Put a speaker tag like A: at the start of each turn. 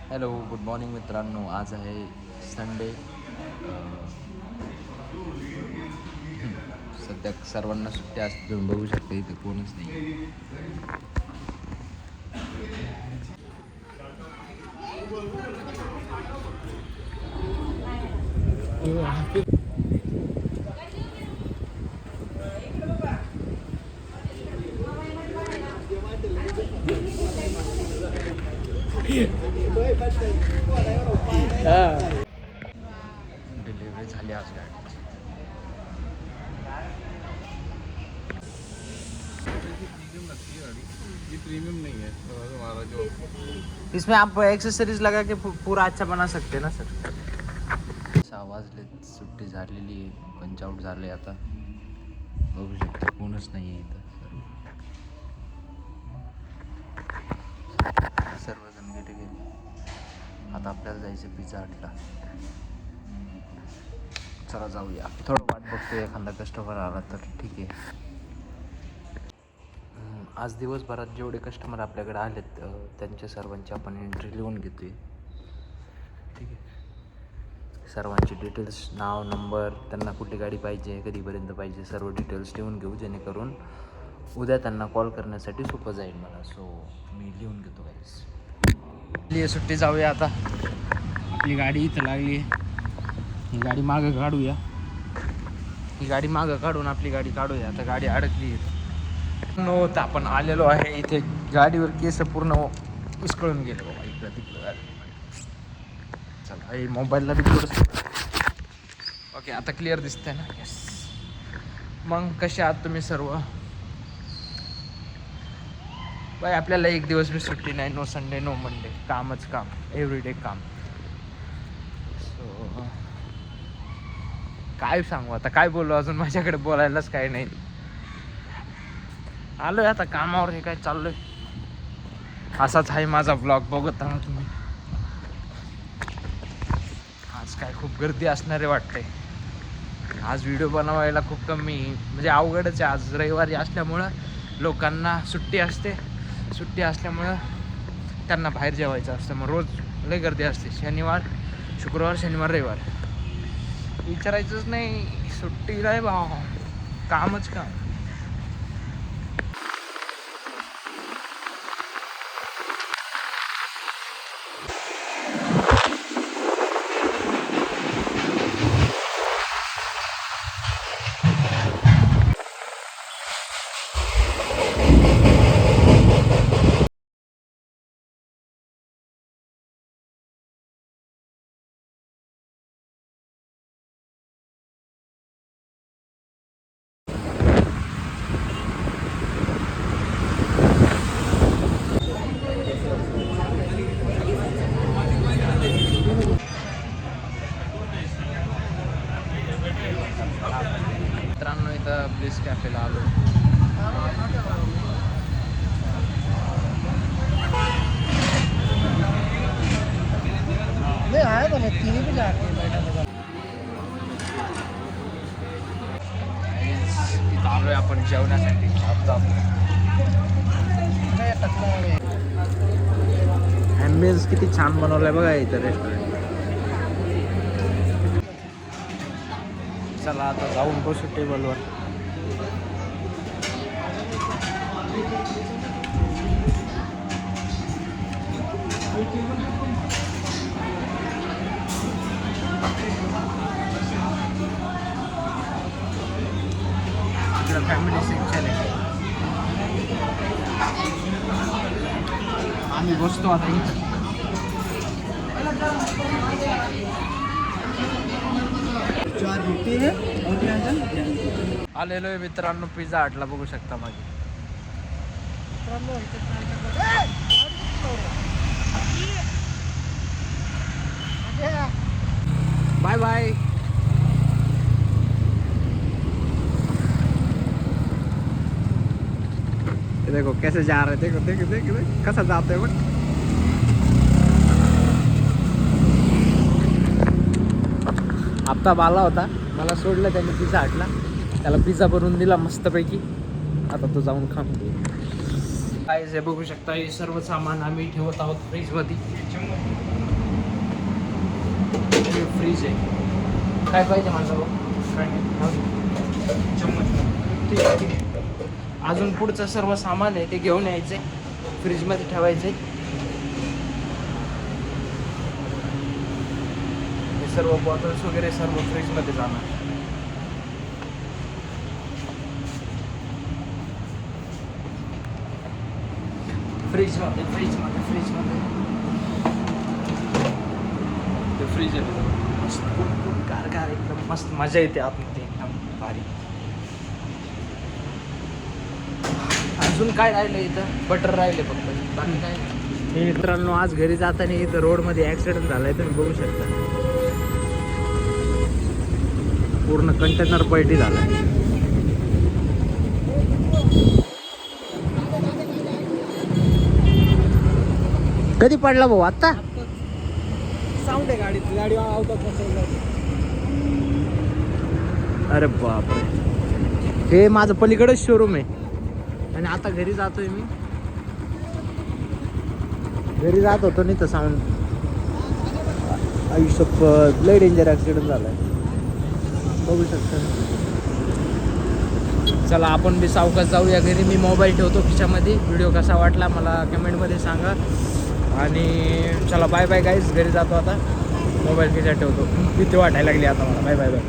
A: Hello, good morning मित्रांनो. आज आहे संडे. सध्या सर्वांना सुट्ट्या असते, तुम्ही बघू शकता इथे कोणच नाही. डिलिव्हरी झाली आज गाडीची.
B: प्रीमियम नहीं है तो हमारा जो
A: इसमें आप एक्सेसरीज लगा के पूरा अच्छा बना सकते ना सर. 6 वाजले, सुट्टी झालेली आहे, पंच आउट झाले. आता बघू शकता कोणच नाही आहे इथं. सर्वजण गेले. आता आपल्याला जायचं पिझ्झा हटला. चला जाऊया. थोडं वाट बघतोय, एखादा कस्टमर आला तर ठीक आहे. आज दिवसभरात जेवढे कस्टमर आपल्याकडे आलेत त्यांच्या सर्वांची आपण एंट्री लिहून घेतोय. ठीक आहे. सर्वांची डिटेल्स, नाव, नंबर, त्यांना कुठली गाडी पाहिजे, कधीपर्यंत पाहिजे, सर्व डिटेल्स लिहून घेऊ, जेणेकरून उद्या त्यांना कॉल करण्यासाठी सोपं जाईल मला. सो मी लिहून घेतो गाईस. सुट्टी जाऊया आता. आपली गाडी इथं लागली. ही गाडी मागं काढूया. ही गाडी मागं काढून आपली गाडी काढूया. आता गाडी अडकली नव्हतं. आपण आलेलो आहे इथे. गाडीवर केस पूर्ण उसकळून गेले बाबा, इकडं तिकडं. चला, हे मोबाईलला बी थोडंसं ओके. आता क्लिअर दिसतंय ना? येस. मग कसे आहात तुम्ही सर्व? बाय, आपल्याला एक दिवस बी सुट्टी नाही. No Sunday, no Monday. कामच काम, एव्हरीडे काम. सो काय सांगू आता, काय बोलू अजून, माझ्याकडे बोलायलाच काही नाही. आलोय आता कामावर. हे काय चाललोय, असाच आहे माझा ब्लॉग. बघत आहात तुम्ही. आज काय खूप गर्दी असणारे वाटतंय. आज व्हिडिओ बनवायला खूप कमी, म्हणजे अवघडच आहे. आज रविवारी असल्यामुळं लोकांना सुट्टी असते. सुट्टी असल्यामुळं त्यांना बाहेर जेवायचं असतं. मग रोज लय गर्दी असते. शनिवार, शुक्रवार, शनिवार, रविवार विचारायचंच नाही. सुट्टी नाही भाव, कामच काम. मित्रांनो, इथं ब्लिस कॅफेला आलो. इथं आलोय आपण जेवण्यासाठी. ॲम्बियन्स किती छान बनवलाय बघा इथं रेस्टॉरंट. चला आता जाऊन बसू टेबलवर. फॅमिली सेक्शन आहे. आम्ही बसतो आता इथं. आलेलो आहे मित्रांनो पिझ्झा हटला. बघू शकता माझी. Bye bye. देखो कैसे जा रहे. देखो देखो देखो कसा जातोय बघ. आत्ता आला होता, मला सोडलं त्यांनी पिझ्झा हटला. त्याला पिझ्झा बनवून दिला मस्तपैकी. आता तो जाऊन खाऊन घेऊ. काय जे बघू शकता, हे सर्व सामान आम्ही ठेवत आहोत फ्रीजमध्ये. फ्रीज आहे. काय पाहिजे माझा भाऊ?
B: काय नाही चम्मच.
A: ठीक आहे ठीक आहे. अजून पुढचं सर्व सामान आहे ते घेऊन यायचं आहे, फ्रीजमध्ये ठेवायचं आहे. हे सर्व बॉटल्स वगैरे सर्व फ्रीजमध्ये जाणार. फ्रीजमध्ये
B: ते फ्रीज आहे.
A: मस्त गार एकदम मस्त मजा येते आतमध्ये एकदम भारी. अजून काय राहिलं इथं? बटर राहिले फक्त, बाकी काय नाही. मित्रांनो आज घरी जाताना इथं रोडमध्ये ॲक्सिडेंट झालाय, तुम्ही बघू शकता. पूर्ण कंटेनर पलटी झालाय. कधी पडला भाऊ? आत्ता?
B: साऊंड आहे गाडीत, गाडी आउट ऑफ कंट्रोल.
A: अरे बापरे, हे माझं पलीकडेच शोरूम आहे आणि आता घरी जातोय मी. घरी जात होतो नाही तर साऊंड. आयुष्यात लय डेंजर ॲक्सिडेंट झालाय, बघू शकता. चला आपण बी सावकाश जाऊया घरी. मी मोबाईल ठेवतो खिशामध्ये. व्हिडिओ कसा वाटला मला कमेंटमध्ये सांगा. आणि चला बाय बाय गाईज, घरी जातो आता. मोबाईल खिशात ठेवतो, भीती वाटायला लागली आता मला. Bye bye bye.